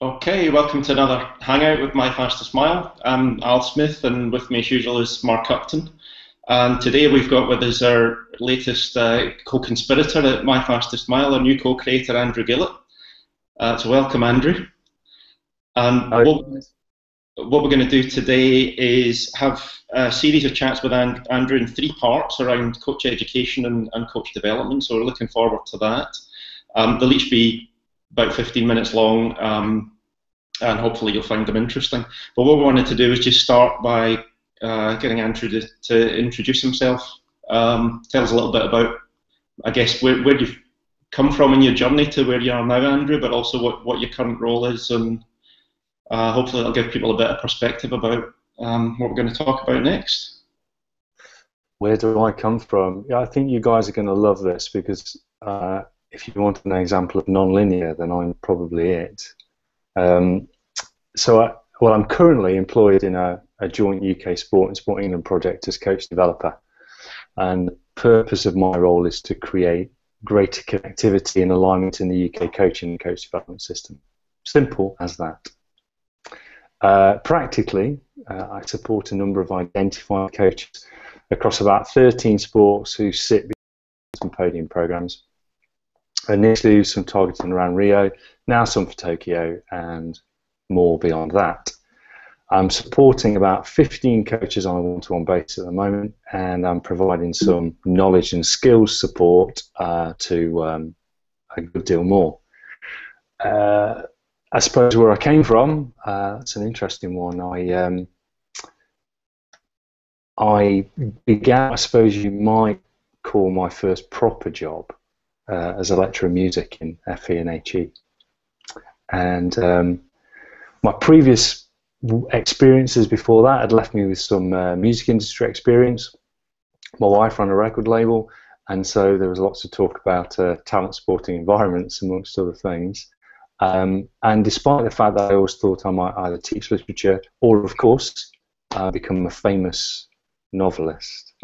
Okay, welcome to another hangout with My Fastest Mile. I'm Al Smith, and with me as usual is Mark Upton. And today we've got with us our latest co-conspirator at My Fastest Mile, our new co-creator, Andrew Gillott. So welcome, Andrew. And what we're going to do today is have a series of chats with Andrew in three parts around coach education and coach development, so we're looking forward to that. They'll each be about 15 minutes long, and hopefully you'll find them interesting. But what we wanted to do is just start by getting Andrew to introduce himself, tell us a little bit about, I guess, where you've come from in your journey to where you are now, Andrew, but also what your current role is, and hopefully it'll give people a bit of perspective about what we're going to talk about next. Where do I come from? Yeah, I think you guys are going to love this because if you want an example of non-linear, then I'm probably it. I'm currently employed in a joint UK Sport and Sport England project as coach developer, and the purpose of my role is to create greater connectivity and alignment in the UK coaching and coach development system. Simple as that. Practically, I support a number of identified coaches across about 13 sports who sit behind some podium programs. Initially some targeting around Rio, now some for Tokyo, and more beyond that. I'm supporting about 15 coaches on a one-to-one basis at the moment, and I'm providing some knowledge and skills support to a good deal more. I suppose where I came from, that's an interesting one. I began, I suppose you might call my first proper job as a lecturer of music in FE and HE. And my previous experiences before that had left me with some music industry experience. My wife ran a record label, and so there was lots of talk about talent sporting environments, amongst other things. And despite the fact that I always thought I might either teach literature or, of course, become a famous novelist,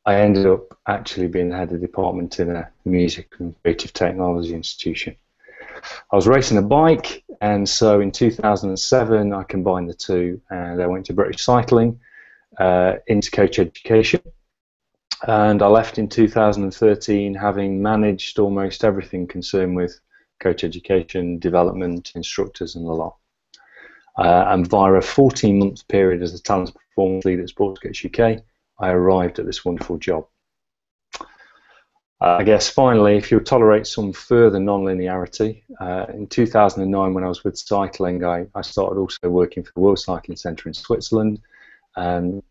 I ended up actually being the head of the department in a music and creative technology institution. I was racing a bike, and so in 2007 I combined the two, and I went to British Cycling into coach education, and I left in 2013 having managed almost everything concerned with coach education, development, instructors and the lot. And via a 14-month period as a talent performance lead at Sports Coach UK, I arrived at this wonderful job. I guess finally, if you'll tolerate some further non-linearity, in 2009 when I was with cycling, I started also working for the World Cycling Centre in Switzerland, and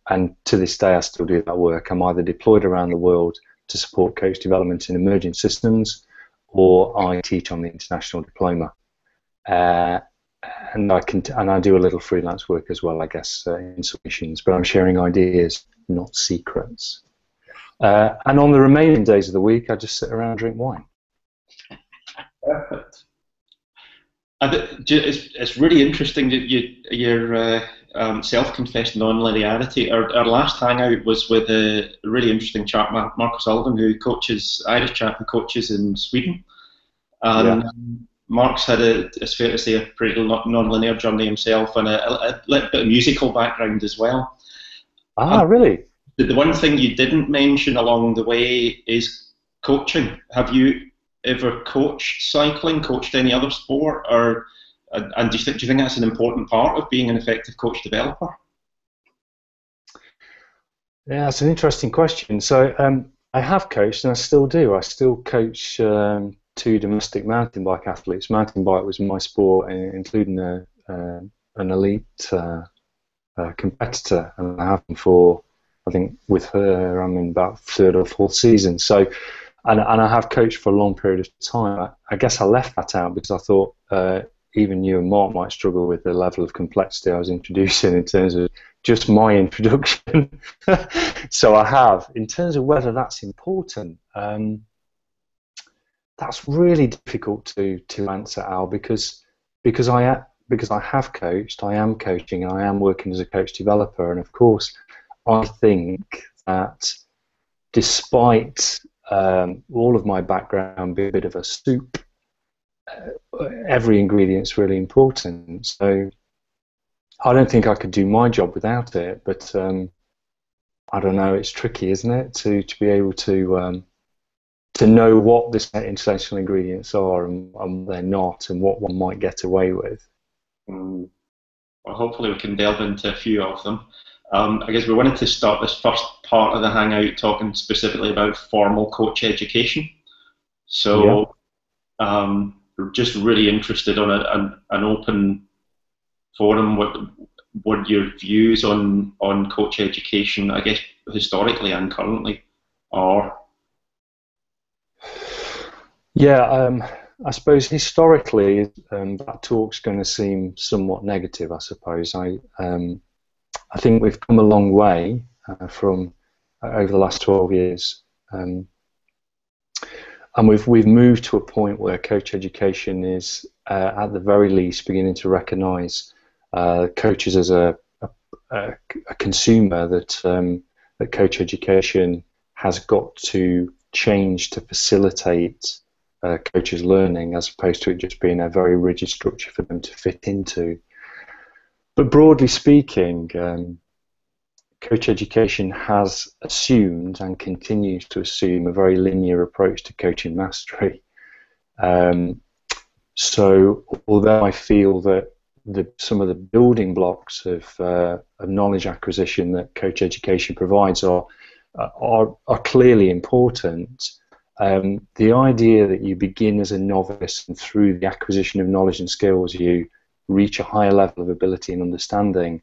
to this day I still do that work. I'm either deployed around the world to support coach development in emerging systems, or I teach on the international diploma. And I do a little freelance work as well, I guess, in submissions, but I'm sharing ideas, not secrets. And on the remaining days of the week, I just sit around and drink wine. Perfect. It's really interesting that you're self-confessed non-linearity. Our last hangout was with a really interesting chap, Mark Sullivan, who coaches, Irish chap who coaches in Sweden. And yeah. Mark's had it's fair to say, a pretty non-linear journey himself, and a little bit of musical background as well. Ah, really? The one thing you didn't mention along the way is coaching. Have you ever coached cycling, coached any other sport, and do you think that's an important part of being an effective coach developer? Yeah, that's an interesting question. So I have coached, and I still do. I still coach two domestic mountain bike athletes. Mountain bike was my sport, including an elite competitor, and I have them for, I think with her I'm in about third or fourth season. So, and I have coached for a long period of time. I guess I left that out because I thought even you and Mark might struggle with the level of complexity I was introducing in terms of just my introduction. So I have. In terms of whether that's important, that's really difficult to answer, Al, because I have coached, I am coaching, and I am working as a coach developer, and of course I think that despite all of my background being a bit of a soup, every ingredient's really important. So I don't think I could do my job without it, but I don't know, it's tricky, isn't it, to be able to know what the essential ingredients are and what they're not, and what one might get away with. Well, hopefully we can delve into a few of them. I guess we wanted to start this first part of the Hangout talking specifically about formal coach education. So we're just really interested on an open forum. What your views on coach education, I guess, historically and currently are? Yeah, I suppose historically that talk's going to seem somewhat negative. I suppose I think we've come a long way from over the last 12 years, and we've moved to a point where coach education is at the very least beginning to recognise coaches as a consumer, that coach education has got to change to facilitate coaches' learning, as opposed to it just being a very rigid structure for them to fit into. But broadly speaking, coach education has assumed and continues to assume a very linear approach to coaching mastery. So although I feel that some of the building blocks of knowledge acquisition that coach education provides are clearly important, the idea that you begin as a novice and through the acquisition of knowledge and skills you reach a higher level of ability and understanding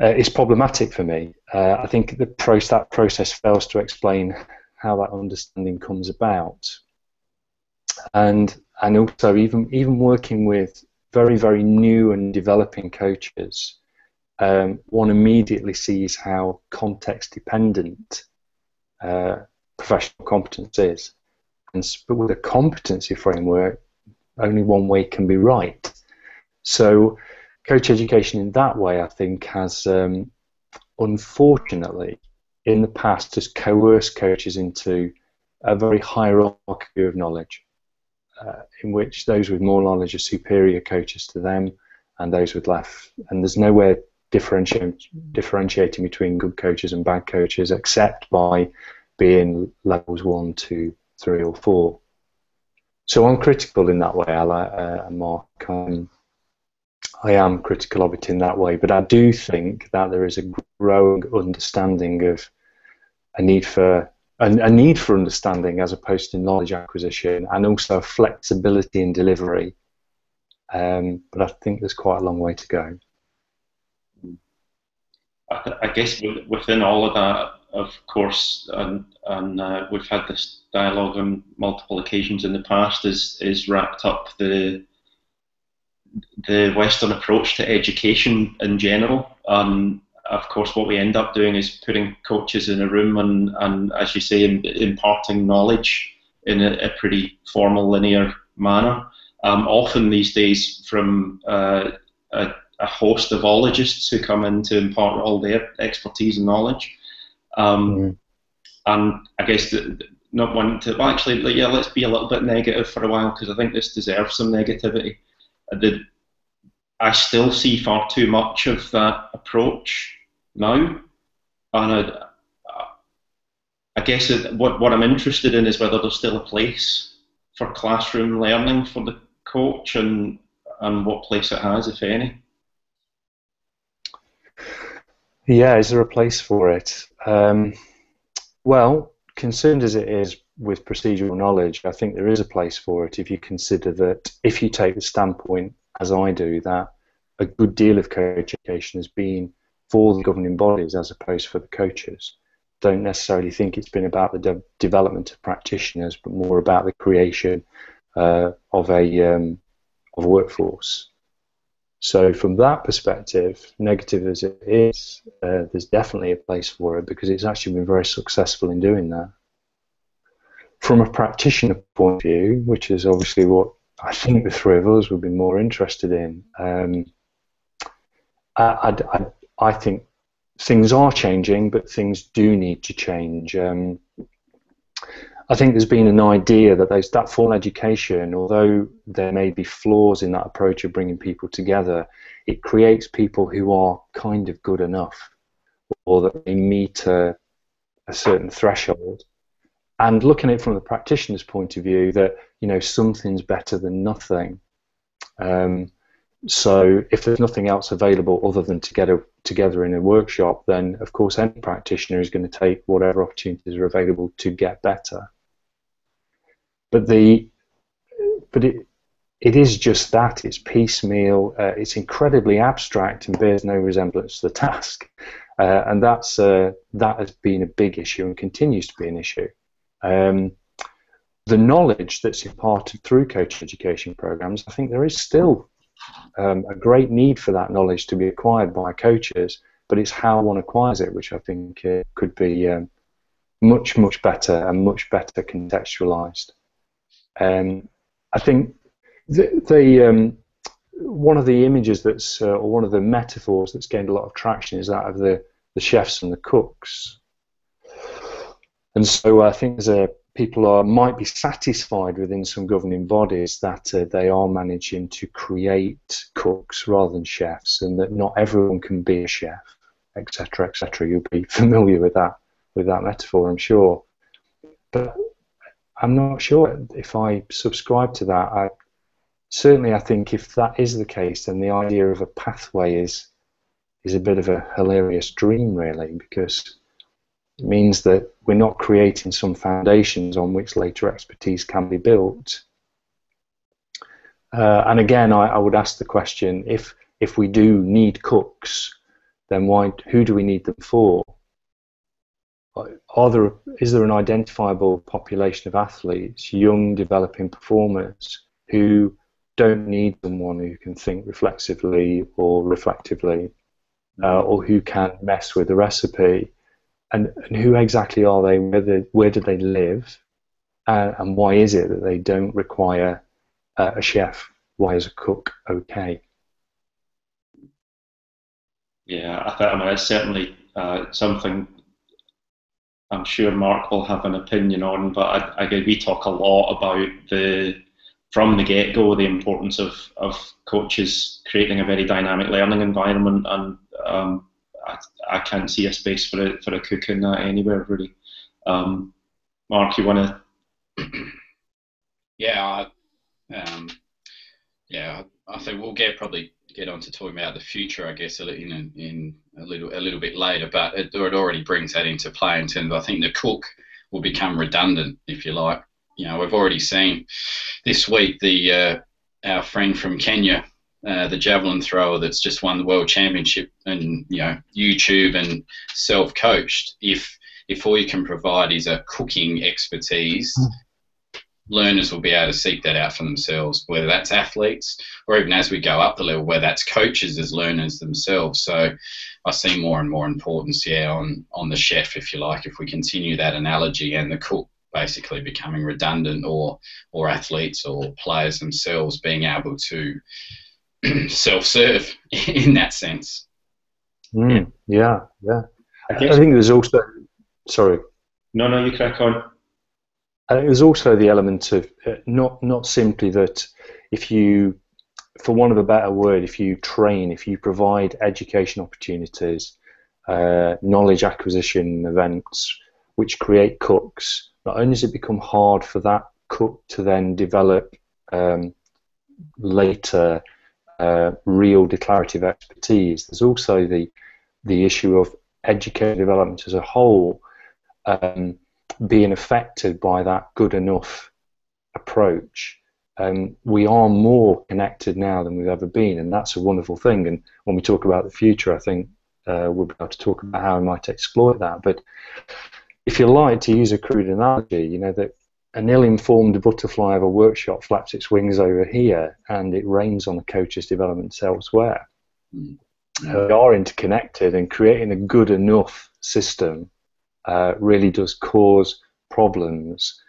is problematic for me. I think that process fails to explain how that understanding comes about, and also even working with very, very new and developing coaches, one immediately sees how context dependent professional competence is, but with a competency framework, only one way can be right. So coach education in that way, I think, has unfortunately in the past has coerced coaches into a very hierarchy of knowledge, in which those with more knowledge are superior coaches to them, and those with less, and there's nowhere differentiating between good coaches and bad coaches except by being levels 1, 2, 3 or 4. So I'm critical in that way, Mark. I am critical of it in that way, but I do think that there is a growing understanding of a need for understanding as opposed to knowledge acquisition, and also flexibility in delivery. But I think there's quite a long way to go. I guess within all of that, of course, and we've had this dialogue on multiple occasions in the past, is wrapped up the Western approach to education in general. Of course, what we end up doing is putting coaches in a room and as you say, imparting knowledge in a pretty formal, linear manner. Often these days from a host of ologists who come in to impart all their expertise and knowledge. And I guess not wanting to, well, actually, yeah, let's be a little bit negative for a while, because I think this deserves some negativity. I still see far too much of that approach now, and I guess what I'm interested in is whether there's still a place for classroom learning for the coach, and what place it has, if any. Yeah, is there a place for it? Well, concerned as it is with procedural knowledge, I think there is a place for it if you consider that, if you take the standpoint, as I do, that a good deal of coach education has been for the governing bodies as opposed for the coaches. Don't necessarily think it's been about the development of practitioners, but more about the creation of a workforce. So from that perspective, negative as it is, there's definitely a place for it, because it's actually been very successful in doing that. From a practitioner point of view, which is obviously what I think the three of us would be more interested in, I think things are changing, but things do need to change. I think there's been an idea that that formal education, although there may be flaws in that approach of bringing people together, it creates people who are kind of good enough, or that they meet a certain threshold. And looking at it from the practitioner's point of view, that, you know, something's better than nothing. So if there's nothing else available other than to get together in a workshop, then of course any practitioner is going to take whatever opportunities are available to get better. But it is just that. It's piecemeal. It's incredibly abstract and bears no resemblance to the task. And that has been a big issue and continues to be an issue. The knowledge that's imparted through coach education programs, I think there is still a great need for that knowledge to be acquired by coaches, but it's how one acquires it, which I think could be much, much better and much better contextualized. I think one of the images that's, or one of the metaphors that's gained a lot of traction is that of the chefs and the cooks. And so I think people might be satisfied within some governing bodies that they are managing to create cooks rather than chefs, and that not everyone can be a chef, etc., etc. You'll be familiar with that metaphor, I'm sure. But I'm not sure if I subscribe to that. I think if that is the case, then the idea of a pathway is a bit of a hilarious dream, really, because it means that we're not creating some foundations on which later expertise can be built. And again, I would ask the question: if we do need cooks, then who do we need them for? Is there an identifiable population of athletes, young developing performers, who don't need someone who can think reflexively or reflectively, or who can mess with the recipe? And who exactly are they? Where do they live? And why is it that they don't require a chef? Why is a cook okay? Yeah, I mean, it's certainly something I'm sure Mark will have an opinion on, but again, we talk a lot about from the get-go, the importance of coaches creating a very dynamic learning environment, and I can't see a space for a cook in that anywhere, really. Mark, you want to? Yeah, I think we'll probably get on to talking about the future, I guess, in a little bit later. But it already brings that into play in terms of, I think the cook will become redundant, if you like. You know, we've already seen this week our friend from Kenya, the javelin thrower that's just won the world championship, and YouTube and self-coached. If all you can provide is a cooking expertise, learners will be able to seek that out for themselves, whether that's athletes or even as we go up the level, where that's coaches as learners themselves. So I see more and more importance, on the chef, if you like, if we continue that analogy, and the cook basically becoming redundant, or athletes or players themselves being able to self-serve in that sense. Yeah. I think there's also, sorry. No, you crack on. I think there's also the element of not simply that if you, for want of a better word, if you provide education opportunities, knowledge acquisition events which create cooks, not only does it become hard for that cook to then develop later real declarative expertise, there's also the issue of education development as a whole being affected by that good enough approach. We are more connected now than we've ever been, and that's a wonderful thing. And when we talk about the future, I think we'll be able to talk about how we might exploit that. But if you like, to use a crude analogy, that an ill-informed butterfly of a workshop flaps its wings over here, and it rains on the coach's developments elsewhere. We are interconnected, and creating a good enough system really does cause problems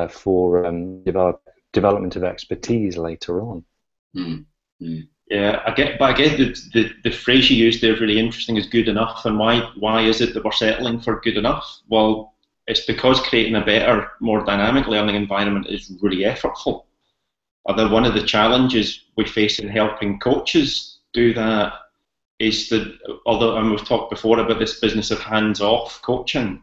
for development of expertise later on. Yeah, I get the phrase you used there, really interesting, is good enough. And why is it that we're settling for good enough? Well, it's because creating a better, more dynamic learning environment is really effortful. Although one of the challenges we face in helping coaches do that is that, although, and we've talked before about this business of hands-off coaching,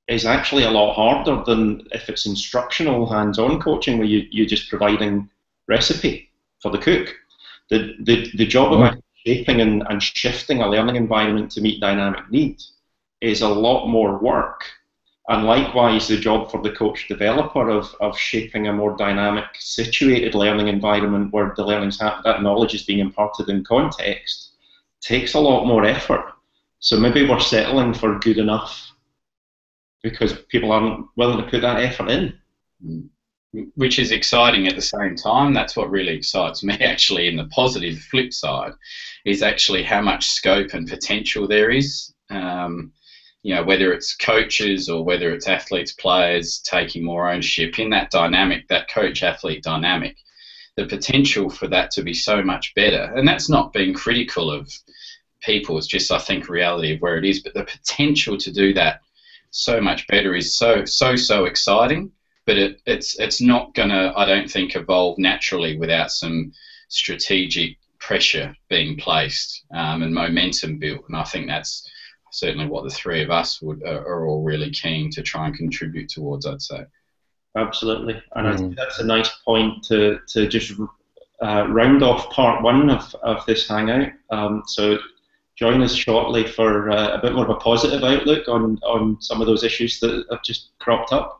is actually a lot harder than if it's instructional hands-on coaching where you're just providing recipe for the cook. The job of actually shaping and shifting a learning environment to meet dynamic needs is a lot more work. And likewise, the job for the coach developer of shaping a more dynamic, situated learning environment where the learning's that knowledge is being imparted in context takes a lot more effort. So maybe we're settling for good enough because people aren't willing to put that effort in. Which is exciting at the same time. That's what really excites me, actually, in the positive flip side, is actually how much scope and potential there is. You know, whether it's coaches or whether it's athletes, players taking more ownership in that dynamic, that coach-athlete dynamic, the potential for that to be so much better. And that's not being critical of people. It's just, I think, reality of where it is. But the potential to do that so much better is so exciting. But it's not going to, I don't think, evolve naturally without some strategic pressure being placed and momentum built. And I think that's certainly what the three of us are all really keen to try and contribute towards, I'd say. Absolutely. And I think that's a nice point to just round off part one of this hangout. So join us shortly for a bit more of a positive outlook on some of those issues that have just cropped up.